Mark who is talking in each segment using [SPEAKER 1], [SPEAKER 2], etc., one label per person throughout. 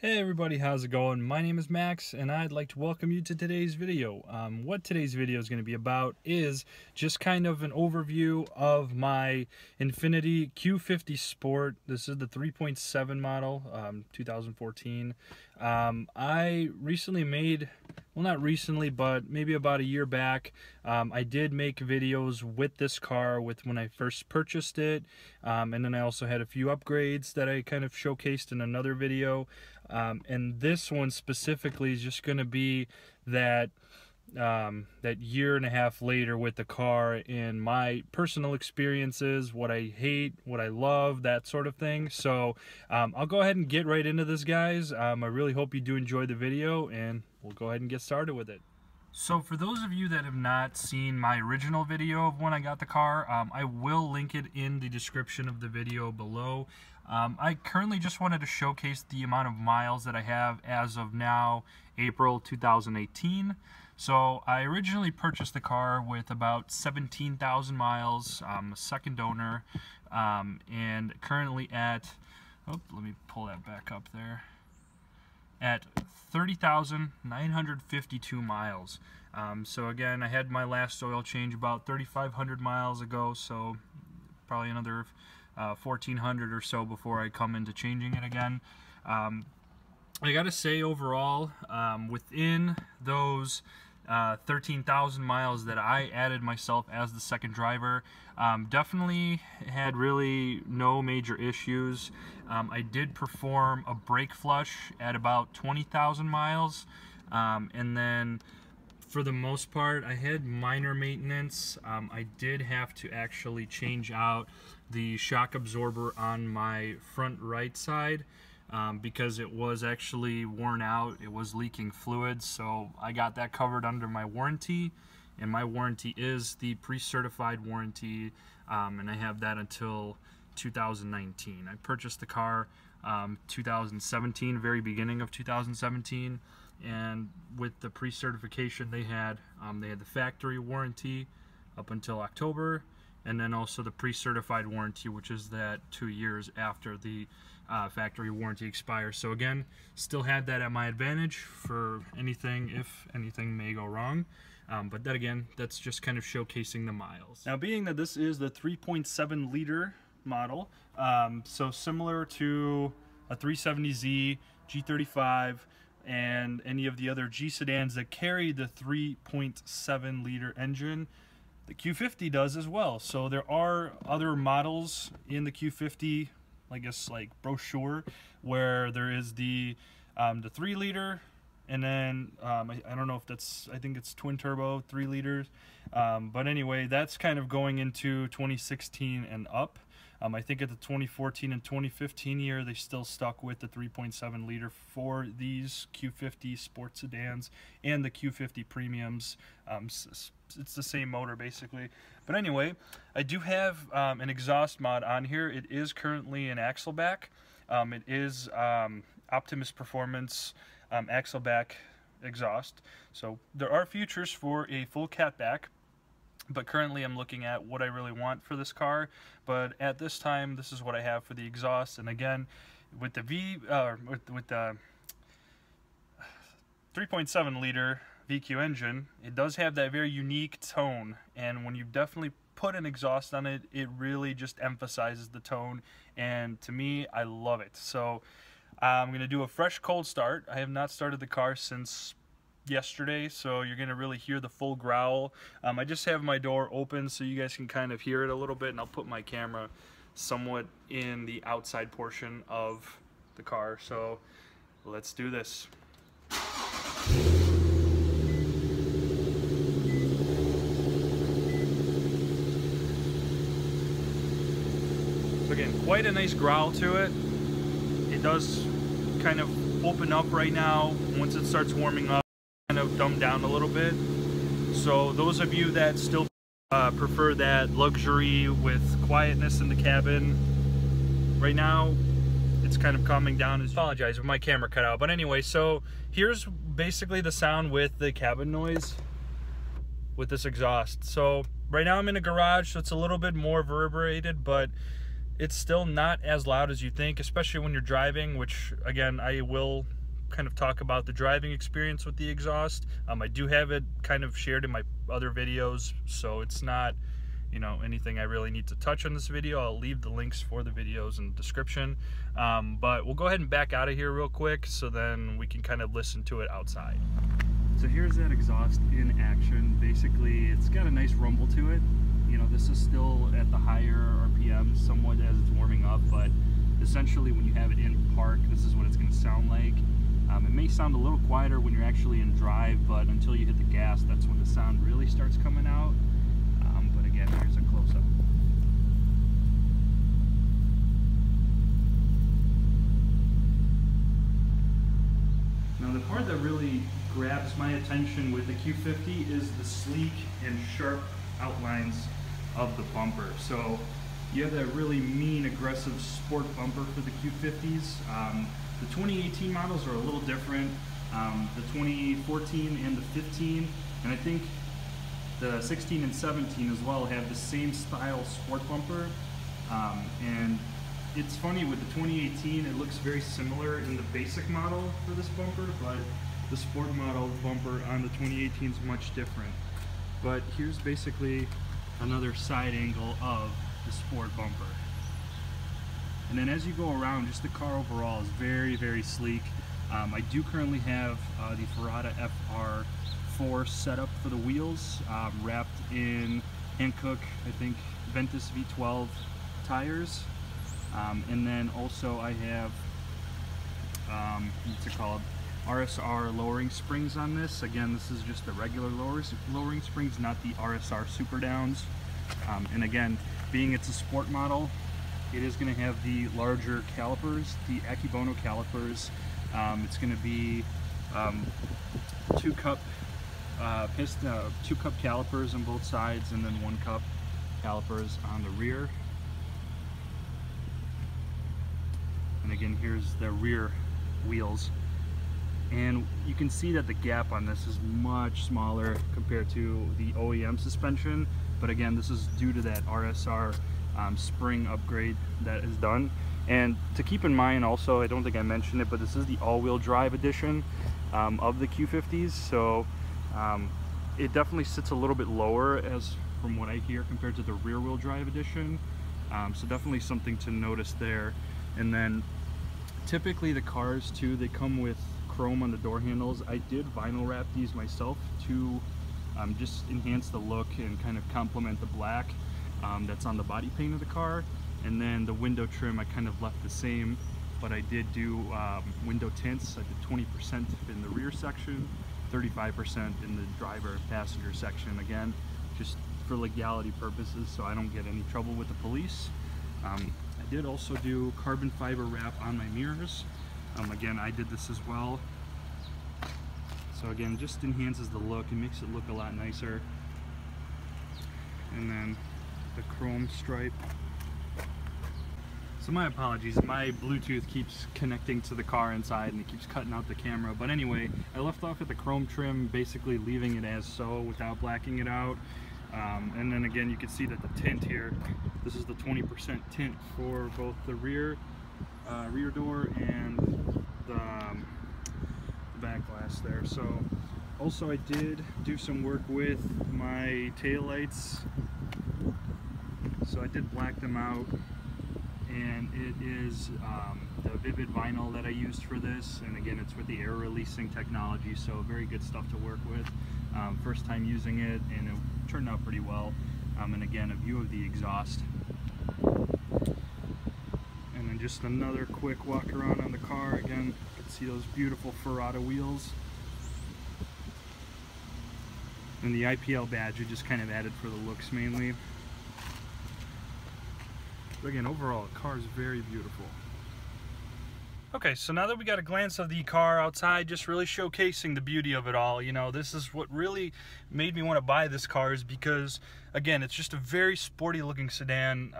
[SPEAKER 1] Hey everybody, how's it going? My name is Max and I'd like to welcome you to today's video. What today's video is going to be about is just kind of an overview of my Infiniti Q50 Sport. This is the 3.7 model, 2014. I recently made, well not recently, but maybe about a year back, I did make videos with this car when I first purchased it, and then I also had a few upgrades that I kind of showcased in another video. And this one specifically is just going to be that year and a half later with the car and my personal experiences, what I hate, what I love, that sort of thing. So I'll go ahead and get right into this, guys. I really hope you do enjoy the video, and we'll go ahead and get started with it. So for those of you that have not seen my original video of when I got the car, I will link it in the description of the video below. I currently just wanted to showcase the amount of miles that I have as of now, April 2018. So I originally purchased the car with about 17,000 miles, a second owner, and currently at, let me pull that back up there, at 30,952 miles. So again, I had my last oil change about 3,500 miles ago, so probably another 1,400 or so before I come into changing it again. I gotta say, overall, within those 13,000 miles that I added myself as the second driver, definitely had really no major issues. I did perform a brake flush at about 20,000 miles, and then for the most part I had minor maintenance. I did have to actually change out the shock absorber on my front right side, because it was actually worn out. It was leaking fluids, so I got that covered under my warranty, and my warranty is the pre-certified warranty, and I have that until 2019. I purchased the car 2017, very beginning of 2017, and with the pre-certification they had the factory warranty up until October, and then also the pre-certified warranty, which is that 2 years after the factory warranty expires. So again, still had that at my advantage for anything, if anything may go wrong. But that, again, that's just kind of showcasing the miles. Now, being that this is the 3.7 liter model, so similar to a 370Z, G35, and any of the other G sedans that carry the 3.7 liter engine, the Q50 does as well. So there are other models in the Q50, I guess, like brochure, where there is the 3 liter, and then I don't know if that's, I think it's twin turbo 3 liters, but anyway, that's kind of going into 2016 and up. I think at the 2014 and 2015 year, they still stuck with the 3.7 liter for these Q50 sports sedans and the Q50 premiums. It's the same motor basically. But anyway, I do have an exhaust mod on here. It is currently an Axleback. It is Optimus Performance Axleback exhaust. So there are features for a full catback, but currently I'm looking at what I really want for this car. But at this time, this is what I have for the exhaust. And again, with the with the 3.7 liter VQ engine, it does have that very unique tone, and when you definitely put an exhaust on it, it really just emphasizes the tone, and to me, I love it. So I'm going to do a fresh cold start. I have not started the car since yesterday, so you're going to really hear the full growl. I just have my door open so you guys can kind of hear it a little bit, and I'll put my camera somewhat in the outside portion of the car. So let's do this. So again, quite a nice growl to it. It does kind of open up right now. Once it starts warming up, kind of dumb down a little bit. So those of you that still prefer that luxury with quietness in the cabin, right now it's kind of calming down. I apologize if my camera cut out, but anyway, so here's basically the sound with the cabin noise with this exhaust. So right now I'm in a garage, so it's a little bit more reverberated, but It's still not as loud as you think, especially when you're driving, which again, I will kind of talk about the driving experience with the exhaust. I do have it kind of shared in my other videos, so it's not, you know, anything I really need to touch on this video. I'll leave the links for the videos in the description. But we'll go ahead and back out of here real quick so then we can kind of listen to it outside. So here's that exhaust in action. Basically, it's got a nice rumble to it. You know, this is still at the higher RPM somewhat as it's warming up, but essentially when you have it in park, this is what it's going to sound like. It may sound a little quieter when you're actually in drive, but until you hit the gas, that's when the sound really starts coming out. But again, here's a close-up. Now the part that really grabs my attention with the Q50 is the sleek and sharp outlines of the bumper. So you have that really mean, aggressive sport bumper for the Q50s. The 2018 models are a little different. The 2014 and the 15, and I think the 16 and 17 as well, have the same style sport bumper. And it's funny, with the 2018, it looks very similar in the basic model for this bumper, but the sport model bumper on the 2018 is much different. But here's basically another side angle of the sport bumper. And then as you go around, just the car overall is very, very sleek. I do currently have the Ferrata FR4 setup for the wheels, wrapped in Hankook, I think, Ventus V12 tires. And then also I have, what's it called? RSR lowering springs on this. Again, this is just the regular lowering springs, not the RSR Super Downs. And again, being it's a sport model, it is going to have the larger calipers, the Akebono calipers. It's going to be 2-cup piston, 2-cup calipers on both sides, and then 1-cup calipers on the rear. And again, here's the rear wheels. And you can see that the gap on this is much smaller compared to the OEM suspension. But again, this is due to that RSR spring upgrade that is done. And to keep in mind also, I don't think I mentioned it, but this is the all-wheel drive edition of the Q50s. So it definitely sits a little bit lower, as from what I hear, compared to the rear-wheel drive edition. So definitely something to notice there. And then typically the cars too, they come with chrome on the door handles. I did vinyl wrap these myself to just enhance the look and kind of complement the black that's on the body paint of the car. And then the window trim I kind of left the same, but I did do window tints. I did 20% in the rear section, 35% in the driver passenger section, again just for legality purposes so I don't get any trouble with the police. I did also do carbon fiber wrap on my mirrors. Again, I did this as well. So again, just enhances the look and makes it look a lot nicer. And then the chrome stripe. So my apologies, my Bluetooth keeps connecting to the car inside and it keeps cutting out the camera. But anyway, I left off at the chrome trim, basically leaving it as so without blacking it out. And then again, you can see that the tint here, this is the 20% tint for both the rear door and the back glass there. So also I did do some work with my taillights. So I did black them out, and it is the Vivid vinyl that I used for this, and again it's with the air releasing technology, so very good stuff to work with. First time using it, and it turned out pretty well. And again, a view of the exhaust. And then just another quick walk around on the car. Again, you can see those beautiful Ferrata wheels. And the IPL badge we just kind of added for the looks mainly. But again, overall, the car is very beautiful. Okay, so now that we got a glance of the car outside, just really showcasing the beauty of it all, you know, this is what really made me want to buy this car, is because, again, it's just a very sporty looking sedan.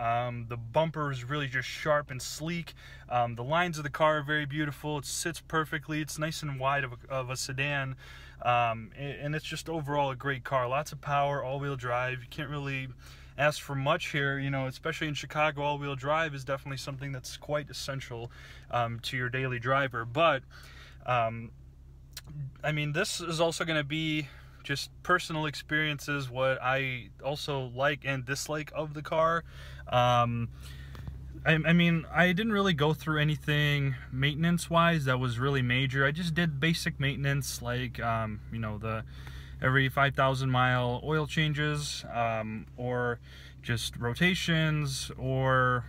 [SPEAKER 1] The bumper is really just sharp and sleek. The lines of the car are very beautiful. It sits perfectly. It's nice and wide of a sedan. And it's just overall a great car. Lots of power, all-wheel drive. You can't really ask for much here, you know, especially in Chicago. All-wheel drive is definitely something that's quite essential to your daily driver. But I mean, this is also going to be just personal experiences, what I also like and dislike of the car. I mean, I didn't really go through anything maintenance-wise that was really major. I just did basic maintenance, like, you know, the every 5,000 mile oil changes, or just rotations, or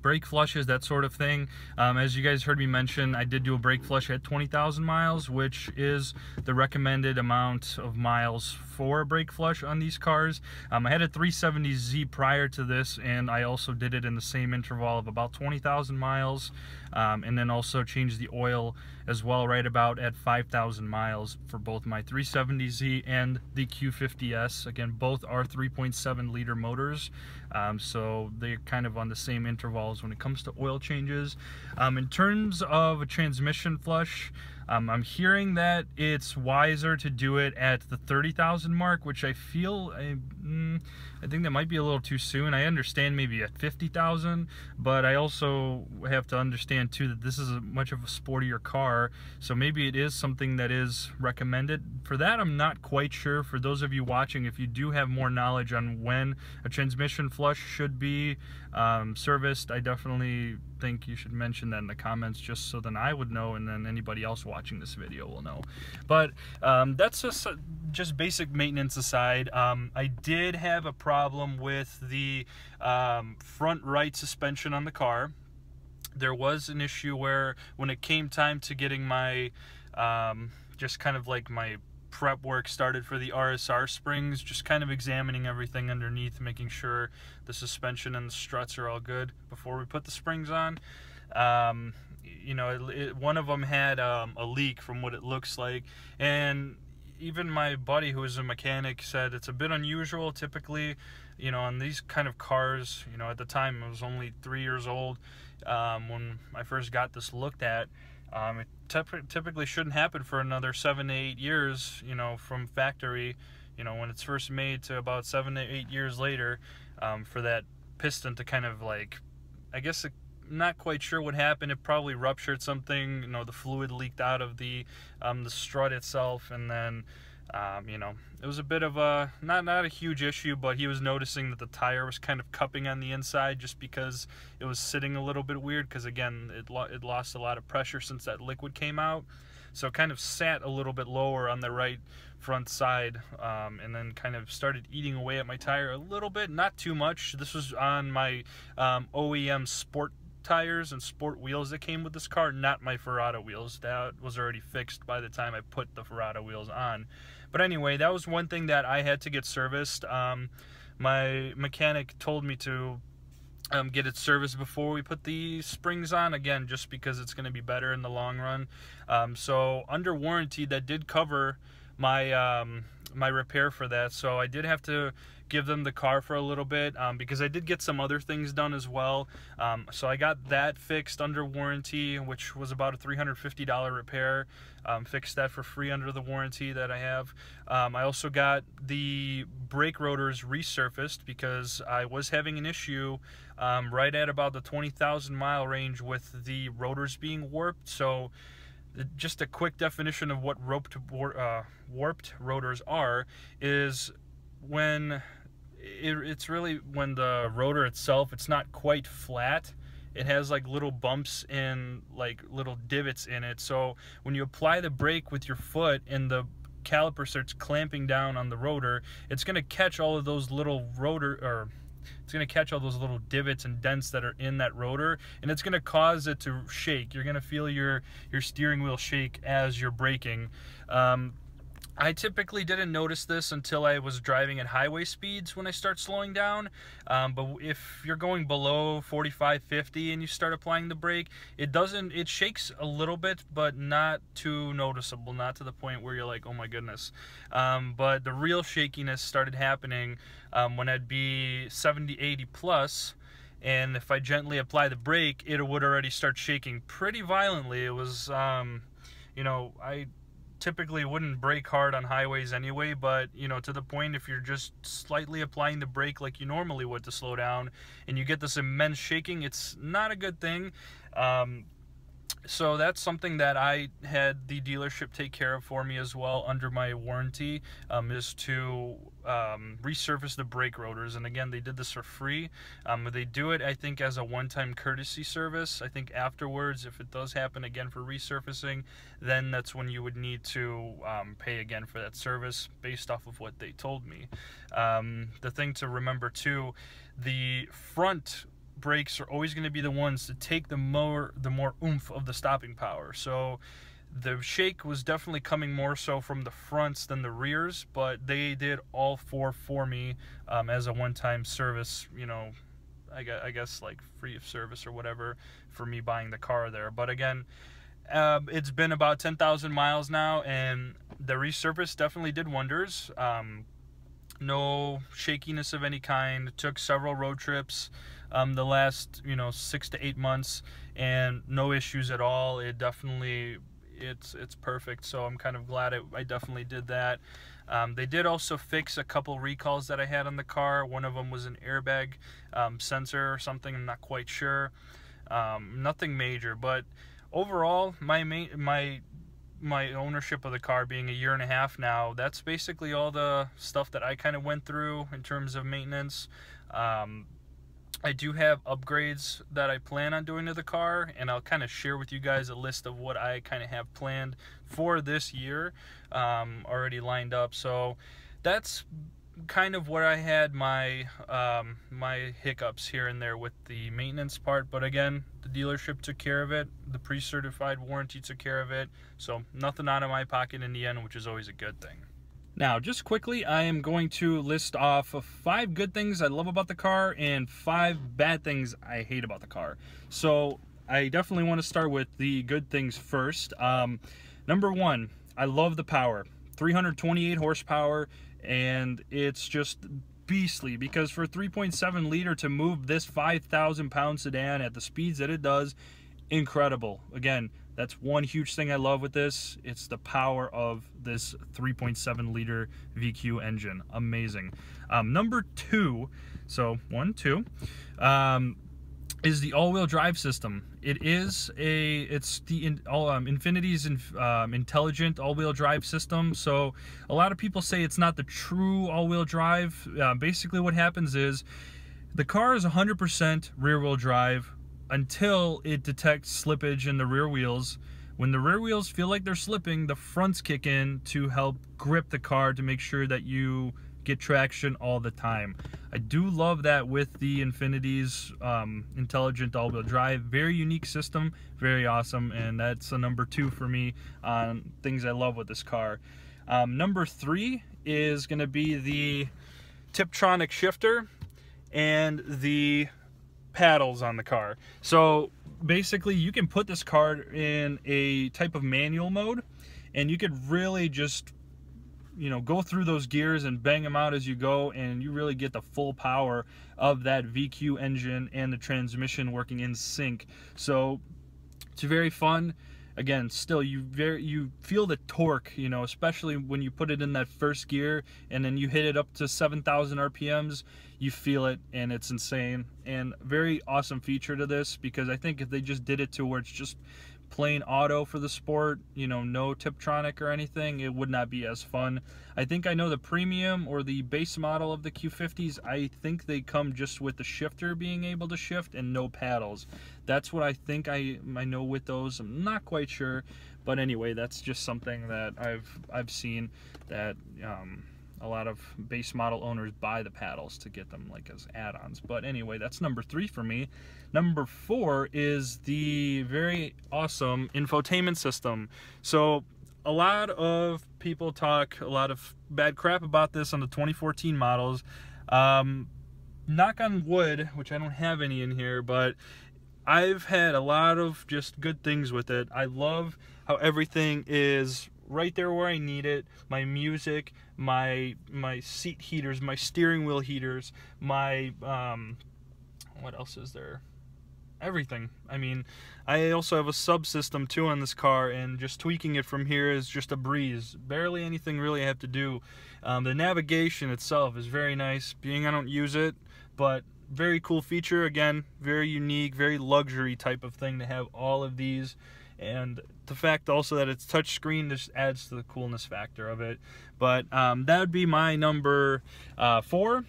[SPEAKER 1] brake flushes, that sort of thing. As you guys heard me mention, I did do a brake flush at 20,000 miles, which is the recommended amount of miles for a brake flush on these cars. I had a 370Z prior to this, and I also did it in the same interval of about 20,000 miles, and then also changed the oil as well right about at 5,000 miles for both my 370Z and the Q50S. Again, both are 3.7 liter motors, so they're kind of on the same intervals when it comes to oil changes. In terms of a transmission flush, I'm hearing that it's wiser to do it at the 30,000 mark, which I feel, I think that might be a little too soon. I understand maybe at 50,000, but I also have to understand too that this is much of a sportier car, so maybe it is something that is recommended. For that, I'm not quite sure. For those of you watching, if you do have more knowledge on when a transmission flush should be serviced, I definitely think you should mention that in the comments, just so then I would know, and then anybody else watching this video will know. But that's just basic maintenance aside. I did have a problem with the front right suspension on the car. There was an issue where when it came time to getting my just kind of like my prep work started for the RSR springs, just kind of examining everything underneath, making sure the suspension and the struts are all good before we put the springs on. You know, one of them had a leak from what it looks like, and even my buddy who is a mechanic said it's a bit unusual. Typically, you know, on these kind of cars, you know, at the time I was only 3 years old when I first got this looked at. It typically shouldn't happen for another 7 to 8 years, you know, from factory, you know, when it's first made, to about 7 to 8 years later, for that piston to kind of like, I guess, not quite sure what happened. It probably ruptured something, you know, the fluid leaked out of the strut itself, and then, you know, it was a bit of a, not a huge issue, but he was noticing that the tire was kind of cupping on the inside just because it was sitting a little bit weird, because again, it lost a lot of pressure since that liquid came out. So it kind of sat a little bit lower on the right front side, and then kind of started eating away at my tire a little bit, not too much. This was on my OEM Sport tires and sport wheels that came with this car, not my Ferrata wheels. That was already fixed by the time I put the Ferrata wheels on. But anyway, that was one thing that I had to get serviced. My mechanic told me to get it serviced before we put the springs on, again, just because it's going to be better in the long run. So under warranty, that did cover my my repair for that, so I did have to give them the car for a little bit, because I did get some other things done as well. So I got that fixed under warranty, which was about a $350 repair. Fixed that for free under the warranty that I have. I also got the brake rotors resurfaced because I was having an issue right at about the 20,000 mile range with the rotors being warped. So just a quick definition of what warped rotors are is when it's really when the rotor itself, it's not quite flat. It has like little bumps and like little divots in it. So when you apply the brake with your foot and the caliper starts clamping down on the rotor, it's going to catch all of those little it's going to catch all those little divots and dents that are in that rotor, and it's going to cause it to shake. You're going to feel your steering wheel shake as you're braking. I typically didn't notice this until I was driving at highway speeds when I start slowing down, but if you're going below 45, 50 and you start applying the brake, it shakes a little bit, but not too noticeable, not to the point where you're like, oh my goodness. But the real shakiness started happening when I'd be 70, 80 plus, and if I gently apply the brake, it would already start shaking pretty violently. It was, you know, typically wouldn't brake hard on highways anyway, but you know, to the point if you're just slightly applying the brake like you normally would to slow down and you get this immense shaking, it's not a good thing. So that's something that I had the dealership take care of for me as well under my warranty, is to resurface the brake rotors. And again, they did this for free. They do it, I think, as a one-time courtesy service. I think afterwards, if it does happen again for resurfacing, then that's when you would need to pay again for that service based off of what they told me. The thing to remember too, the front brakes are always going to be the ones to take the more oomph of the stopping power. So the shake was definitely coming more so from the fronts than the rears, but they did all four for me as a one-time service, you know, I guess like free of service or whatever for me buying the car there. But again, it's been about 10,000 miles now, and the resurface definitely did wonders. No shakiness of any kind. Took several road trips the last 6 to 8 months, and no issues at all. It definitely it's perfect. So I'm kind of glad I definitely did that. They did also fix a couple recalls that I had on the car. One of them was an airbag sensor or something. I'm not quite sure. Nothing major, but overall, my ownership of the car being a year and a half now, that's basically all the stuff that I kind of went through in terms of maintenance. I do have upgrades that I plan on doing to the car, and I'll kind of share with you guys a list of what I kind of have planned for this year, already lined up. So that's kind of where I had my my hiccups here and there with the maintenance part. But again, the dealership took care of it. The pre-certified warranty took care of it. So nothing out of my pocket in the end, which is always a good thing. Now, just quickly, I am going to list off 5 good things I love about the car and 5 bad things I hate about the car. So I definitely want to start with the good things first. Number 1, I love the power. 328 horsepower, and it's just beastly, because for 3.7 liter to move this 5,000 pound sedan at the speeds that it does, incredible. Again, that's one huge thing I love with this. It's the power of this 3.7 liter VQ engine. Amazing. Number 2, so 1, 2, is the all-wheel drive system. It's the Infiniti's intelligent all-wheel drive system. So a lot of people say it's not the true all-wheel drive. Basically what happens is the car is 100% rear-wheel drive until it detects slippage in the rear wheels. When the rear wheels feel like they're slipping, the fronts kick in to help grip the car to make sure that you get traction all the time. I do love that with the Infiniti's intelligent all-wheel drive. Very unique system, very awesome, and that's a number 2 for me on things I love with this car. Number 3 is going to be the Tiptronic Shifter and the paddles on the car. So basically you can put this car in a type of manual mode, and you could really just go through those gears and bang them out as you go, and you really get the full power of that VQ engine and the transmission working in sync. So it's very fun. Again, still you feel the torque, especially when you put it in that first gear and then you hit it up to 7,000 RPMs. You feel it, and it's insane. And very awesome feature to this, because I think if they just did it to where it's just plain auto for the sport, no Tiptronic or anything, it would not be as fun. I think I know the premium or the base model of the Q50s, I think they come just with the shifter being able to shift and no paddles. That's what I think I know with those. I'm not quite sure, but anyway, that's just something that I've seen that a lot of base model owners buy the paddles to get them like as add-ons. But anyway, that's number 3 for me. Number 4 is the very awesome infotainment system. So a lot of people talk a lot of bad crap about this on the 2014 models. Knock on wood, which I don't have any in here, but I've had a lot of just good things with it. I love how everything is right there where I need it. My music, my seat heaters, my steering wheel heaters, my what else is there? everything. I mean, I also have a subsystem too on this car, and just tweaking it from here is just a breeze. Barely anything really I have to do. The navigation itself is very nice, being I don't use it, but very cool feature. Again, very unique, very luxury type of thing to have all of these. And the fact also that it's touchscreen just adds to the coolness factor of it. But that would be my number 4.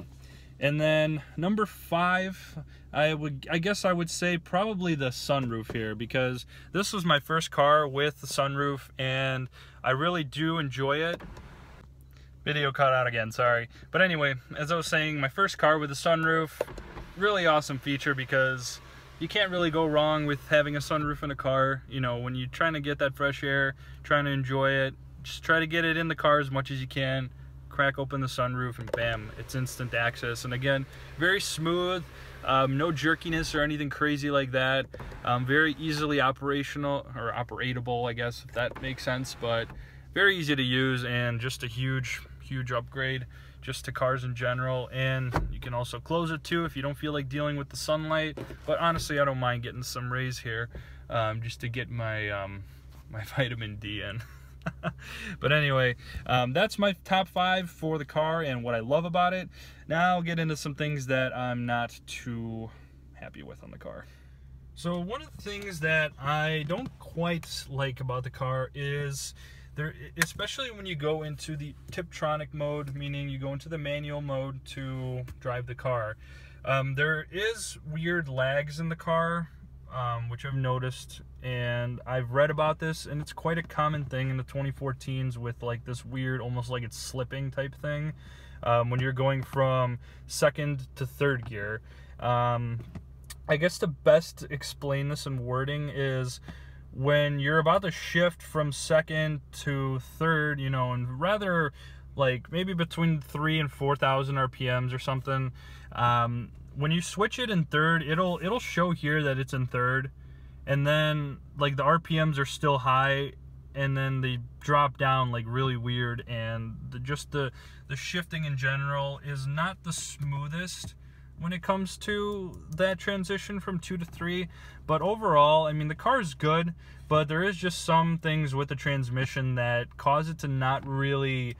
[SPEAKER 1] And then number 5, I guess I would say probably the sunroof here, because this was my first car with the sunroof, and I really do enjoy it. Video cut out again, sorry. But anyway, as I was saying, my first car with a sunroof, really awesome feature, because you can't really go wrong with having a sunroof in a car. You know, when you're trying to get that fresh air, trying to enjoy it, just try to get it in the car as much as you can. Crack open the sunroof and bam, it's instant access. And again, very smooth, no jerkiness or anything crazy like that. Very easily operational, or operatable, I guess, if that makes sense, but very easy to use, and just a huge upgrade just to cars in general. And you can also close it too if you don't feel like dealing with the sunlight, but honestly I don't mind getting some rays here, just to get my my vitamin D in. But anyway, that's my top 5 for the car and what I love about it. Now I'll get into some things that I'm not too happy with on the car. So one of the things that I don't quite like about the car is there, especially when you go into the Tiptronic mode, meaning you go into the manual mode to drive the car. There is weird lags in the car, which I've noticed, and I've read about this, and it's quite a common thing in the 2014s with like this weird, almost like it's slipping type thing, when you're going from 2nd to 3rd gear. I guess to best explain this in wording is when you're about to shift from 2nd to 3rd, you know, and rather like maybe between 3,000 and 4,000 RPMs or something, when you switch it in 3rd, it'll show here that it's in 3rd, and then like the RPMs are still high, and then they drop down like really weird, and the shifting in general is not the smoothest when it comes to that transition from 2 to 3. But overall, I mean, the car is good, but there is just some things with the transmission that cause it to not really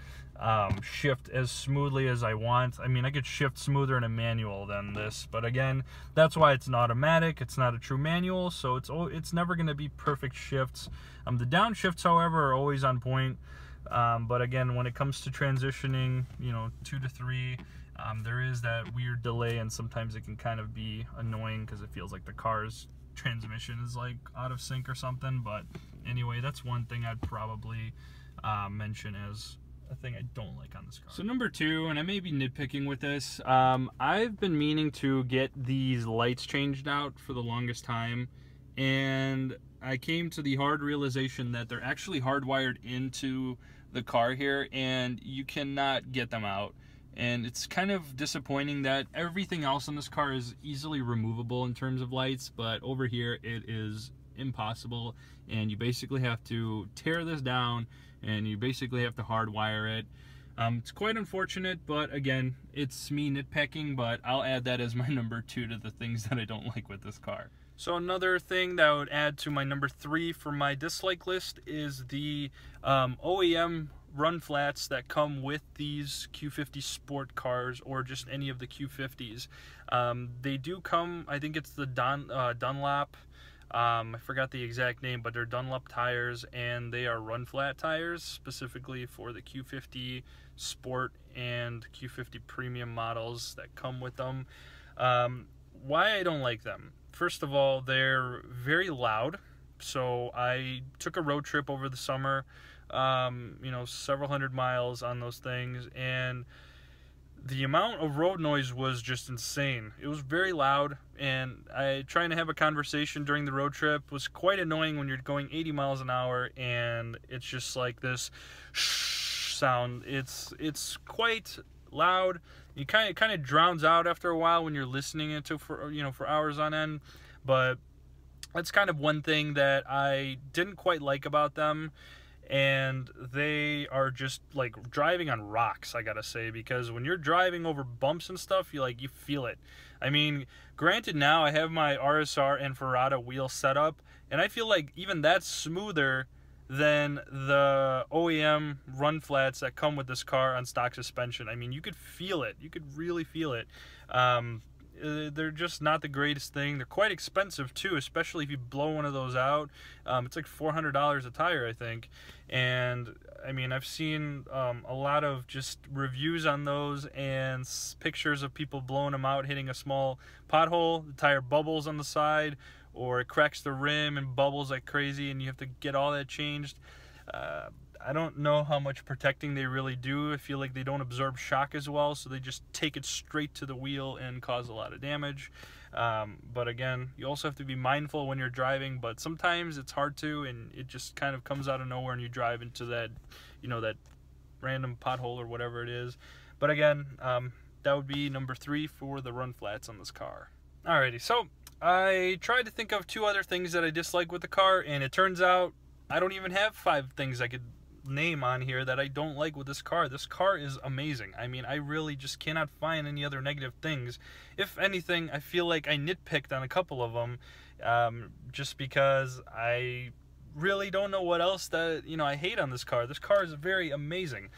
[SPEAKER 1] shift as smoothly as I want. I mean, I could shift smoother in a manual than this, but again, that's why it's an automatic. It's not a true manual, so it's never going to be perfect shifts. The downshifts, however, are always on point. But again, when it comes to transitioning, you know, 2 to 3, there is that weird delay, and sometimes it can kind of be annoying because it feels like the car's transmission is like out of sync or something. But anyway, that's one thing I'd probably mention as a thing I don't like on this car. So number 2, and I may be nitpicking with this, I've been meaning to get these lights changed out for the longest time, and I came to the hard realization that they're actually hardwired into the car here, and you cannot get them out. And it's kind of disappointing that everything else in this car is easily removable in terms of lights, but over here it is impossible, and you basically have to tear this down, and you basically have to hardwire it. It's quite unfortunate, but again, it's me nitpicking, but I'll add that as my number 2 to the things that I don't like with this car. So another thing that I would add to my number 3 for my dislike list is the Oem Run-Flats that come with these Q50 sport cars, or just any of the Q50s. They do come, I think it's the Dunlop, I forgot the exact name, but they're Dunlop tires, and they are run-flat tires specifically for the Q50 Sport and Q50 Premium models that come with them. Why I don't like them? First of all, they're very loud. So I took a road trip over the summer, you know, several hundred miles on those things, and the amount of road noise was just insane. It was very loud, and trying to have a conversation during the road trip was quite annoying when you're going 80 miles an hour and it's just like this shh sound. It's quite loud. You kind of drowns out after a while when you're listening to for hours on end. But that's kind of one thing that I didn't quite like about them. and they are just like driving on rocks, I gotta say, because when you're driving over bumps and stuff, you feel it. I mean, granted, now I have my RSR Infiniti wheel set up, and I feel like even that's smoother than the Oem Run-Flats that come with this car on stock suspension. I mean, you could feel it. You could really feel it. They're just not the greatest thing. They're quite expensive too, especially if you blow one of those out. It's like $400 a tire, I think. And I mean, I've seen a lot of just reviews on those and pictures of people blowing them out, hitting a small pothole, the tire bubbles on the side, or it cracks the rim and bubbles like crazy, and you have to get all that changed. I don't know how much protecting they really do. I feel like they don't absorb shock as well, so they just take it straight to the wheel and cause a lot of damage. But again, you also have to be mindful when you're driving, but sometimes it's hard to, and it just kind of comes out of nowhere and you drive into that, that random pothole or whatever it is. But again, that would be number 3 for the Run-Flats on this car. Alrighty, so I tried to think of 2 other things that I dislike with the car, and it turns out I don't even have 5 things I could name on here that I don't like with this car. This car is amazing. I mean, I really just cannot find any other negative things. If anything, I feel like I nitpicked on a couple of them, just because I really don't know what else that I hate on this car. This car is very amazing.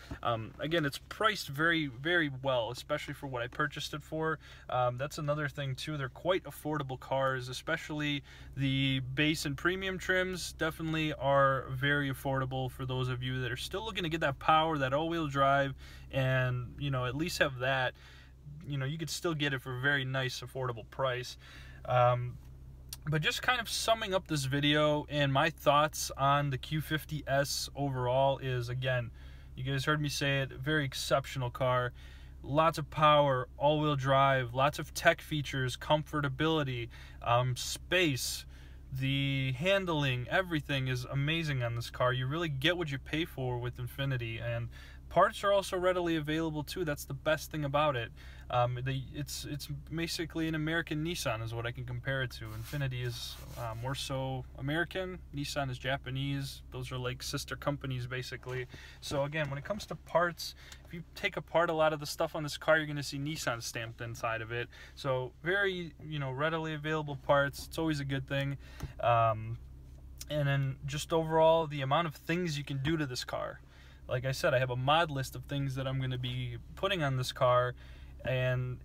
[SPEAKER 1] Again, it's priced very, very well, especially for what I purchased it for. That's another thing too. They're quite affordable cars, especially the base and premium trims definitely are very affordable for those of you that are still looking to get that power, that all-wheel drive, and at least have that. You could still get it for a very nice affordable price. But just kind of summing up this video and my thoughts on the Q50S overall is, again, you guys heard me say it, very exceptional car. Lots of power, all-wheel drive, lots of tech features, comfortability, space, the handling, everything is amazing on this car. You really get what you pay for with Infiniti, and parts are also readily available too. That's the best thing about it. It's basically an American Nissan is what I can compare it to. Infiniti is more so American, Nissan is Japanese. Those are like sister companies basically. So again, when it comes to parts, if you take apart a lot of the stuff on this car, you're going to see Nissan stamped inside of it. So very readily available parts. It's always a good thing. And then just overall, the amount of things you can do to this car. Like I said, I have a mod list of things that I'm going to be putting on this car, and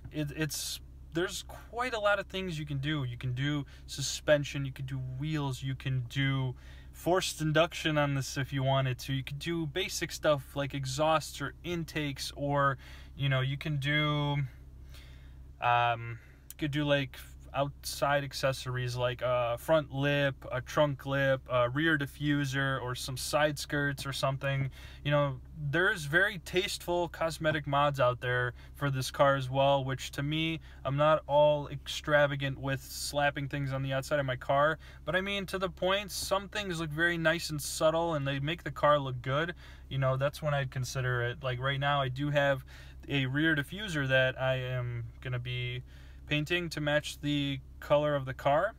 [SPEAKER 1] there's quite a lot of things you can do. You can do suspension, you can do wheels, you can do forced induction on this if you wanted to. You could do basic stuff like exhausts or intakes, or you can do like outside accessories like a front lip, a trunk lip, a rear diffuser, or some side skirts or something. There's very tasteful cosmetic mods out there for this car as well, which to me, I'm not all extravagant with slapping things on the outside of my car, but I mean, to the point, some things look very nice and subtle and they make the car look good. That's when I'd consider it. Like right now, I do have a rear diffuser that I am going to be painting to match the color of the car,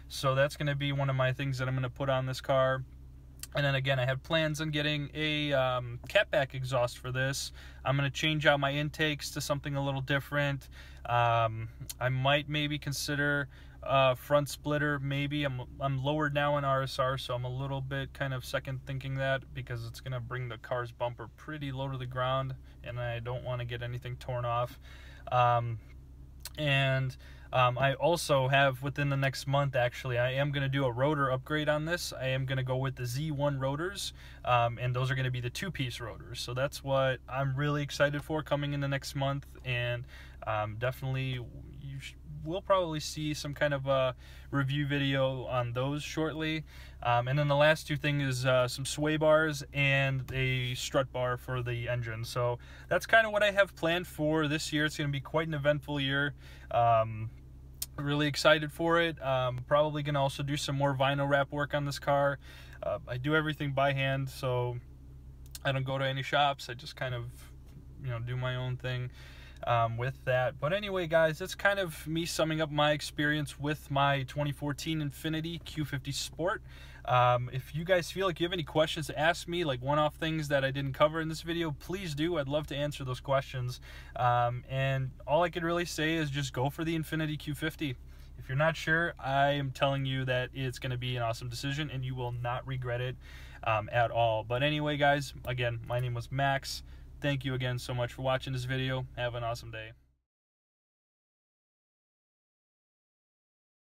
[SPEAKER 1] so that's going to be one of my things that I'm going to put on this car. And then again, I have plans on getting a catback exhaust for this. I'm going to change out my intakes to something a little different. I might maybe consider a front splitter. Maybe I'm lowered now in RSR, so I'm a little bit kind of second thinking that, because it's going to bring the car's bumper pretty low to the ground, and I don't want to get anything torn off. I also have, within the next month, actually, I am going to do a rotor upgrade on this. I am going to go with the Z1 rotors, and those are going to be the 2-piece rotors. So that's what I'm really excited for coming in the next month, and definitely we'll probably see some kind of a review video on those shortly. And then the last 2 things is some sway bars and a strut bar for the engine. So that's kind of what I have planned for this year. It's going to be quite an eventful year. Really excited for it. Probably going to also do some more vinyl wrap work on this car. I do everything by hand, so I don't go to any shops. I just kind of do my own thing. with that. But anyway, guys, that's kind of me summing up my experience with my 2014 Infiniti Q50 Sport. If you guys feel like you have any questions to ask me, like one-off things that I didn't cover in this video, please do. I'd love to answer those questions. And all I could really say is just go for the Infiniti Q50. If you're not sure, I am telling you that it's going to be an awesome decision and you will not regret it at all. But anyway, guys, again, my name was Max. Thank you again so much for watching this video. Have an awesome day.